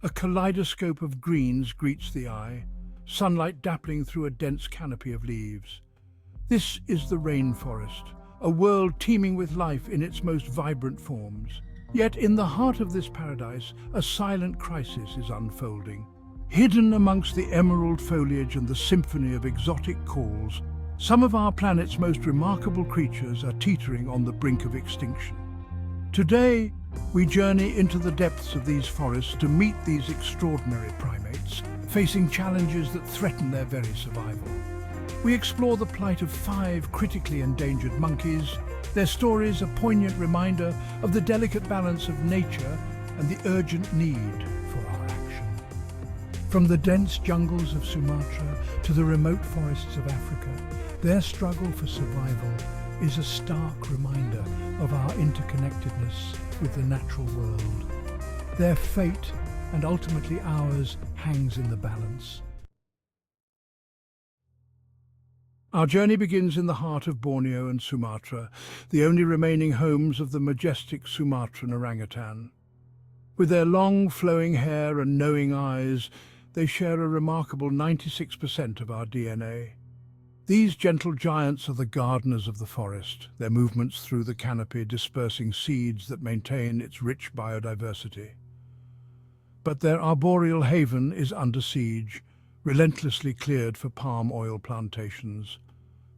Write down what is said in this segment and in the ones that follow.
A kaleidoscope of greens greets the eye, sunlight dappling through a dense canopy of leaves. This is the rainforest, a world teeming with life in its most vibrant forms. Yet in the heart of this paradise, a silent crisis is unfolding. Hidden amongst the emerald foliage and the symphony of exotic calls, some of our planet's most remarkable creatures are teetering on the brink of extinction. Today, we journey into the depths of these forests to meet these extraordinary primates, facing challenges that threaten their very survival. We explore the plight of 5 critically endangered monkeys, their stories a poignant reminder of the delicate balance of nature and the urgent need for our action. From the dense jungles of Sumatra to the remote forests of Africa, their struggle for survival is a stark reminder of our interconnectedness with the natural world. Their fate, and ultimately ours, hangs in the balance. Our journey begins in the heart of Borneo and Sumatra, the only remaining homes of the majestic Sumatran orangutan. With their long, flowing hair and knowing eyes, they share a remarkable 96% of our DNA. These gentle giants are the gardeners of the forest, their movements through the canopy dispersing seeds that maintain its rich biodiversity. But their arboreal haven is under siege, relentlessly cleared for palm oil plantations.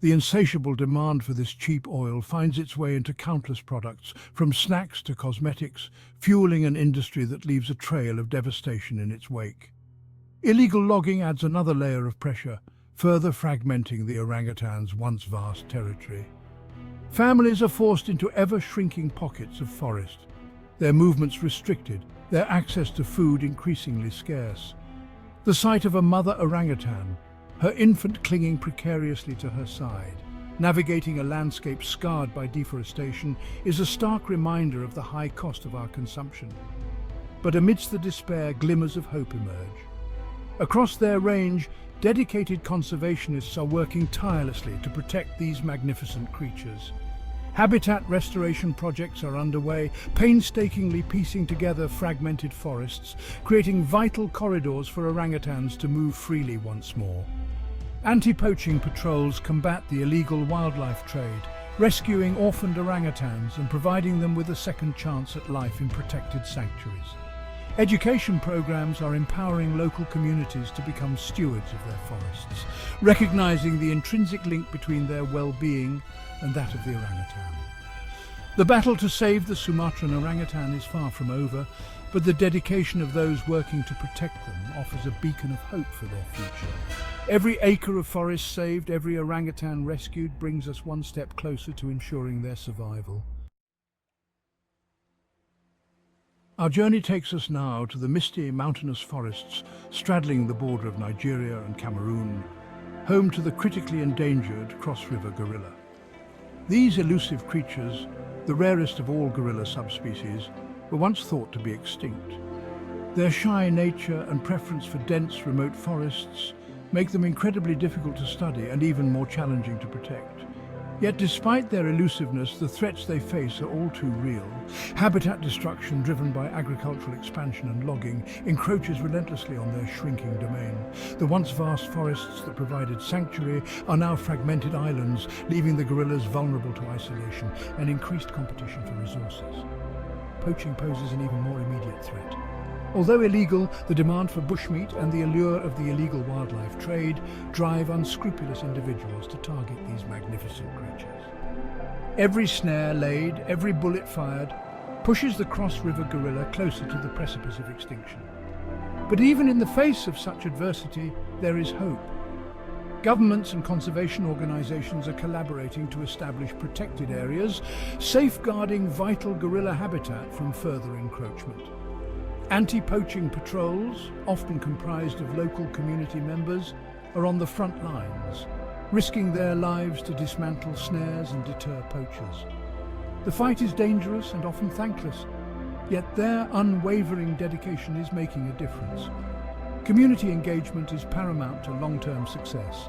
The insatiable demand for this cheap oil finds its way into countless products, from snacks to cosmetics, fueling an industry that leaves a trail of devastation in its wake. Illegal logging adds another layer of pressure, further fragmenting the orangutan's once vast territory. Families are forced into ever-shrinking pockets of forest, their movements restricted, their access to food increasingly scarce. The sight of a mother orangutan, her infant clinging precariously to her side, navigating a landscape scarred by deforestation, is a stark reminder of the high cost of our consumption. But amidst the despair, glimmers of hope emerge. Across their range, dedicated conservationists are working tirelessly to protect these magnificent creatures. Habitat restoration projects are underway, painstakingly piecing together fragmented forests, creating vital corridors for orangutans to move freely once more. Anti-poaching patrols combat the illegal wildlife trade, rescuing orphaned orangutans and providing them with a second chance at life in protected sanctuaries. Education programs are empowering local communities to become stewards of their forests, recognizing the intrinsic link between their well-being and that of the orangutan. The battle to save the Sumatran orangutan is far from over, but the dedication of those working to protect them offers a beacon of hope for their future. Every acre of forest saved, every orangutan rescued brings us one step closer to ensuring their survival. Our journey takes us now to the misty mountainous forests straddling the border of Nigeria and Cameroon, home to the critically endangered cross-river gorilla. These elusive creatures, the rarest of all gorilla subspecies, were once thought to be extinct. Their shy nature and preference for dense, remote forests make them incredibly difficult to study and even more challenging to protect. Yet despite their elusiveness, the threats they face are all too real. Habitat destruction driven by agricultural expansion and logging encroaches relentlessly on their shrinking domain. The once vast forests that provided sanctuary are now fragmented islands, leaving the gorillas vulnerable to isolation and increased competition for resources. Poaching poses an even more immediate threat. Although illegal, the demand for bushmeat and the allure of the illegal wildlife trade drive unscrupulous individuals to target these magnificent creatures. Every snare laid, every bullet fired, pushes the cross-river gorilla closer to the precipice of extinction. But even in the face of such adversity, there is hope. Governments and conservation organizations are collaborating to establish protected areas, safeguarding vital gorilla habitat from further encroachment. Anti-poaching patrols, often comprised of local community members, are on the front lines, risking their lives to dismantle snares and deter poachers. The fight is dangerous and often thankless, yet their unwavering dedication is making a difference. Community engagement is paramount to long-term success.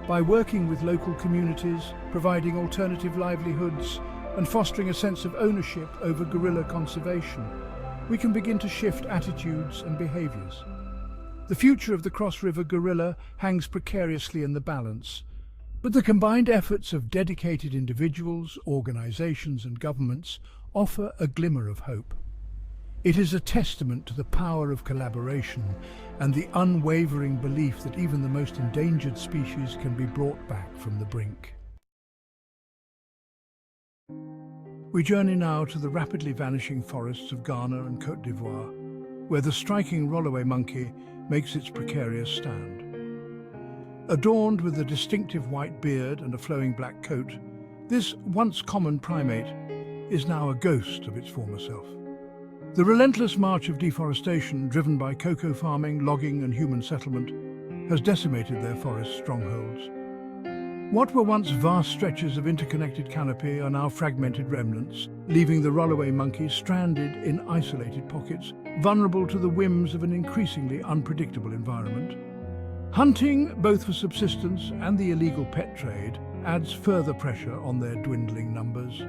By working with local communities, providing alternative livelihoods, and fostering a sense of ownership over gorilla conservation, we can begin to shift attitudes and behaviors. The future of the cross-river gorilla hangs precariously in the balance, but the combined efforts of dedicated individuals, organizations and governments offer a glimmer of hope. It is a testament to the power of collaboration and the unwavering belief that even the most endangered species can be brought back from the brink. We journey now to the rapidly vanishing forests of Ghana and Côte d'Ivoire, where the striking rollaway monkey makes its precarious stand. Adorned with a distinctive white beard and a flowing black coat, this once common primate is now a ghost of its former self. The relentless march of deforestation, driven by cocoa farming, logging and human settlement, has decimated their forest strongholds. What were once vast stretches of interconnected canopy are now fragmented remnants, leaving the rollaway monkey stranded in isolated pockets, vulnerable to the whims of an increasingly unpredictable environment. Hunting, both for subsistence and the illegal pet trade, adds further pressure on their dwindling numbers.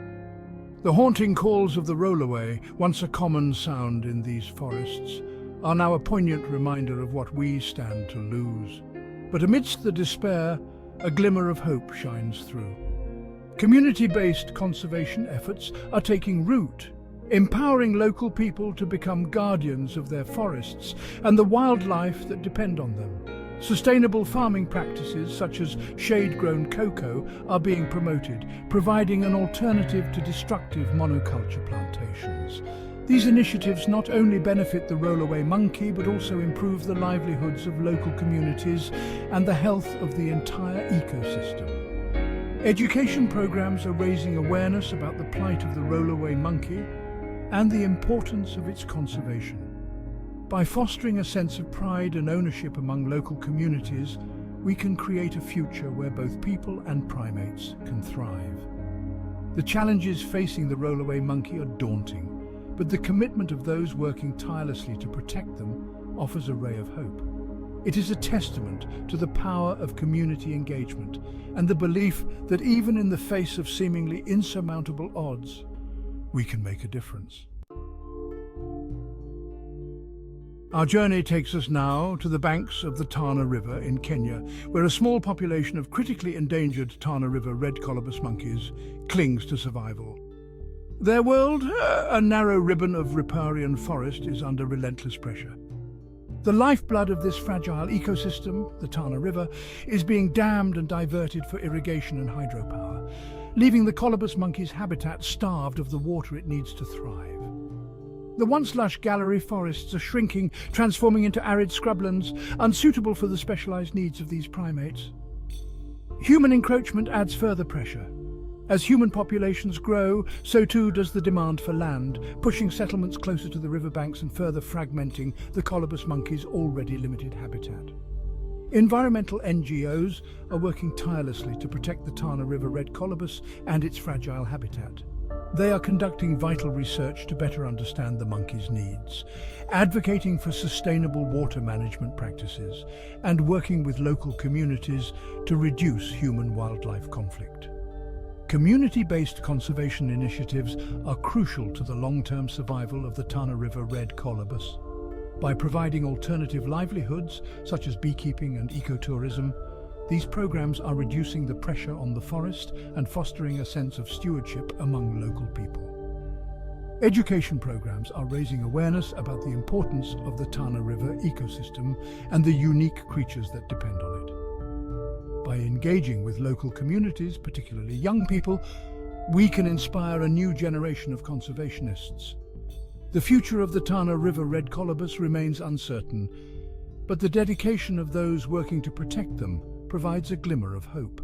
The haunting calls of the rollaway, once a common sound in these forests, are now a poignant reminder of what we stand to lose. But amidst the despair, a glimmer of hope shines through. Community-based conservation efforts are taking root, empowering local people to become guardians of their forests and the wildlife that depend on them. Sustainable farming practices such as shade-grown cocoa are being promoted, providing an alternative to destructive monoculture plantations. These initiatives not only benefit the rollaway monkey but also improve the livelihoods of local communities and the health of the entire ecosystem. Education programs are raising awareness about the plight of the rollaway monkey and the importance of its conservation. By fostering a sense of pride and ownership among local communities, we can create a future where both people and primates can thrive. The challenges facing the rollaway monkey are daunting, but the commitment of those working tirelessly to protect them offers a ray of hope. It is a testament to the power of community engagement and the belief that even in the face of seemingly insurmountable odds, we can make a difference. Our journey takes us now to the banks of the Tana River in Kenya, where a small population of critically endangered Tana River red colobus monkeys clings to survival. Their world, a narrow ribbon of riparian forest, is under relentless pressure. The lifeblood of this fragile ecosystem, the Tana River, is being dammed and diverted for irrigation and hydropower, leaving the colobus monkey's habitat starved of the water it needs to thrive. The once lush gallery forests are shrinking, transforming into arid scrublands, unsuitable for the specialized needs of these primates. Human encroachment adds further pressure. As human populations grow, so too does the demand for land, pushing settlements closer to the riverbanks and further fragmenting the colobus monkey's already limited habitat. Environmental NGOs are working tirelessly to protect the Tana River red colobus and its fragile habitat. They are conducting vital research to better understand the monkey's needs, advocating for sustainable water management practices, and working with local communities to reduce human-wildlife conflict. Community-based conservation initiatives are crucial to the long-term survival of the Tana River red colobus. By providing alternative livelihoods, such as beekeeping and ecotourism, these programs are reducing the pressure on the forest and fostering a sense of stewardship among local people. Education programs are raising awareness about the importance of the Tana River ecosystem and the unique creatures that depend on it. By engaging with local communities, particularly young people, we can inspire a new generation of conservationists. The future of the Tana River red colobus remains uncertain, but the dedication of those working to protect them provides a glimmer of hope.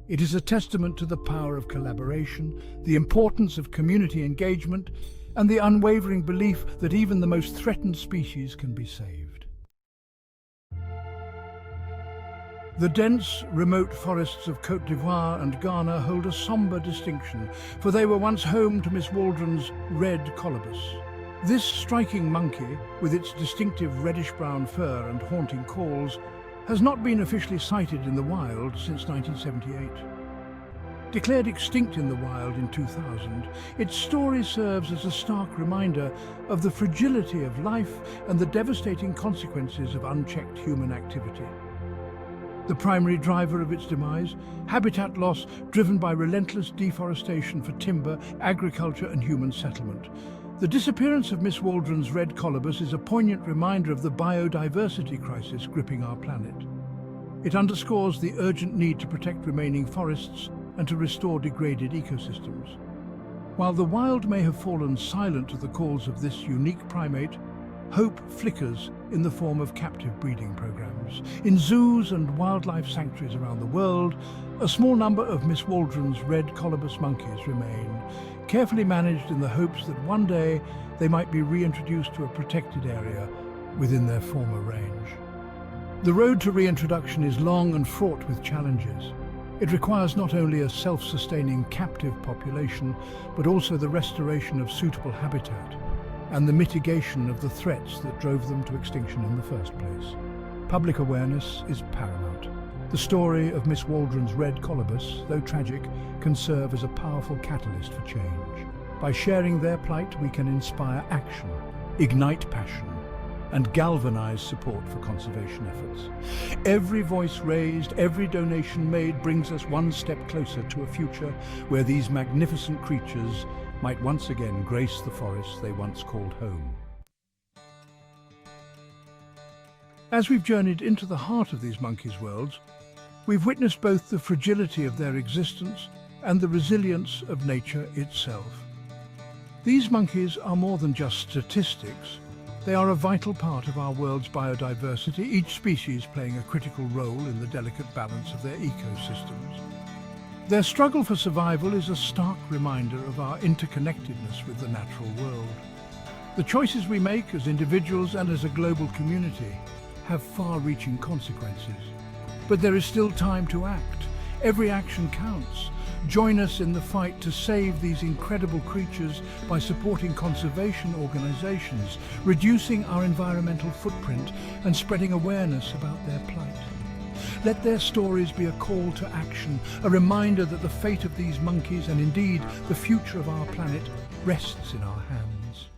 It is a testament to the power of collaboration, the importance of community engagement, and the unwavering belief that even the most threatened species can be saved. The dense, remote forests of Côte d'Ivoire and Ghana hold a somber distinction, for they were once home to Miss Waldron's red colobus. This striking monkey, with its distinctive reddish-brown fur and haunting calls, has not been officially sighted in the wild since 1978. Declared extinct in the wild in 2000, its story serves as a stark reminder of the fragility of life and the devastating consequences of unchecked human activity. The primary driver of its demise, habitat loss driven by relentless deforestation for timber, agriculture and human settlement. The disappearance of Miss Waldron's red colobus is a poignant reminder of the biodiversity crisis gripping our planet. It underscores the urgent need to protect remaining forests and to restore degraded ecosystems. While the wild may have fallen silent to the calls of this unique primate, hope flickers in the form of captive breeding programs. In zoos and wildlife sanctuaries around the world, a small number of Miss Waldron's red colobus monkeys remain, carefully managed in the hopes that one day they might be reintroduced to a protected area within their former range. The road to reintroduction is long and fraught with challenges. It requires not only a self-sustaining captive population, but also the restoration of suitable habitat and the mitigation of the threats that drove them to extinction in the first place. Public awareness is paramount. The story of Miss Waldron's red colobus, though tragic, can serve as a powerful catalyst for change. By sharing their plight, we can inspire action, ignite passion, and galvanize support for conservation efforts. Every voice raised, every donation made brings us one step closer to a future where these magnificent creatures might once again grace the forests they once called home. As we've journeyed into the heart of these monkeys' worlds, we've witnessed both the fragility of their existence and the resilience of nature itself. These monkeys are more than just statistics. They are a vital part of our world's biodiversity, each species playing a critical role in the delicate balance of their ecosystems. Their struggle for survival is a stark reminder of our interconnectedness with the natural world. The choices we make as individuals and as a global community have far-reaching consequences. But there is still time to act. Every action counts. Join us in the fight to save these incredible creatures by supporting conservation organizations, reducing our environmental footprint, and spreading awareness about their plight. Let their stories be a call to action, a reminder that the fate of these monkeys, and indeed the future of our planet, rests in our hands.